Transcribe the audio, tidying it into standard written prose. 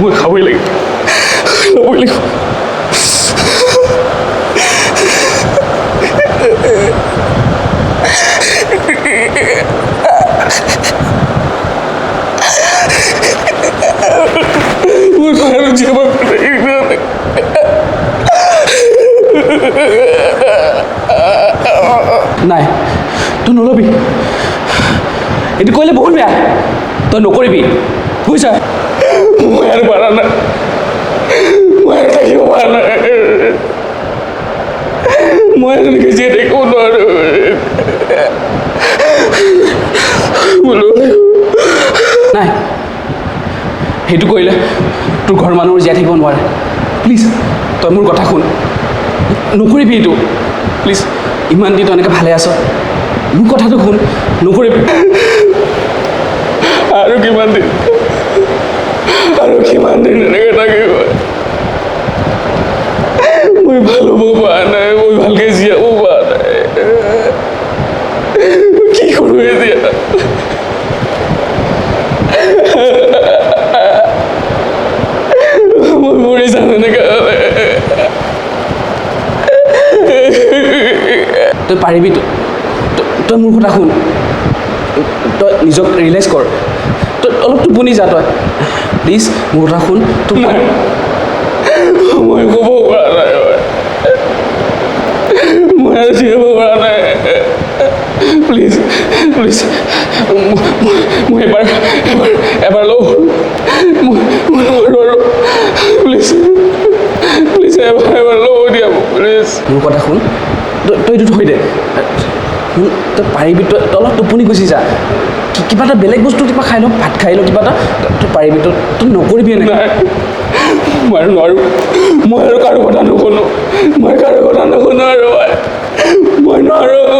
মই খাবই লাগিব ল'বই লাগিব মই ঘৰত জীয়াব নাই তই নলবি এইটো কৰিলে বহুত বেয়া তই নকৰিবি বুজিছা মই আৰু পাৰা নাই মই আৰু থাকিব পাৰা নাই মই আৰু এনেকৈ জীয়াই থাকিব নোৱাৰোঁ নাই সেইটো কৰিলে তোৰ ঘৰৰ মানুহবোৰ জীয়াই থাকিব নোৱাৰে প্লিজ তই মোৰ কথা শুন নকৰিবি এইটো প্লিজ ইমান দিন তই এনেকৈ ভালে আছ মোৰ কথাটো শুন নকৰিবি আৰু কিমান দিন এনেকৈ থাকিব মই ভাল হ'ব পৰা নাই মই ভালকৈ জীয়াব পৰা নাই কি কৰোঁ এতিয়া মই মৰি যাম এনেকৈ তই পাৰিবি তই মোৰ কথা শুন তই নিজক ৰিয়েলাইজ কৰ তই অলপ টোপনি যা তই প্লিজ মোৰ কথা শুন তোক মই ক'ব পৰা নাই মই আৰু জীয়াব পৰা নাই প্লিজ প্লিজ মই এবাৰ লওঁ মই নোৱাৰোঁ প্লিজ প্লিজ এবাৰ লওঁ দিয়া প্লিজ মোৰ কথা শুন তই এইটো থৈ দে তই পাৰিবি তই অলপ টোপনি গুচি যা কিবা এটা বেলেগ বস্তু কিবা খাই লওঁ ভাত খাই লওঁ কিবা এটা তই পাৰিবি তই নকৰিবি এনেকৈ মই আৰু নোৱাৰোঁ মই আৰু কাৰো কথা নুশুনো মই কাৰো কথা নুশুনো আৰু মই নোৱাৰোঁ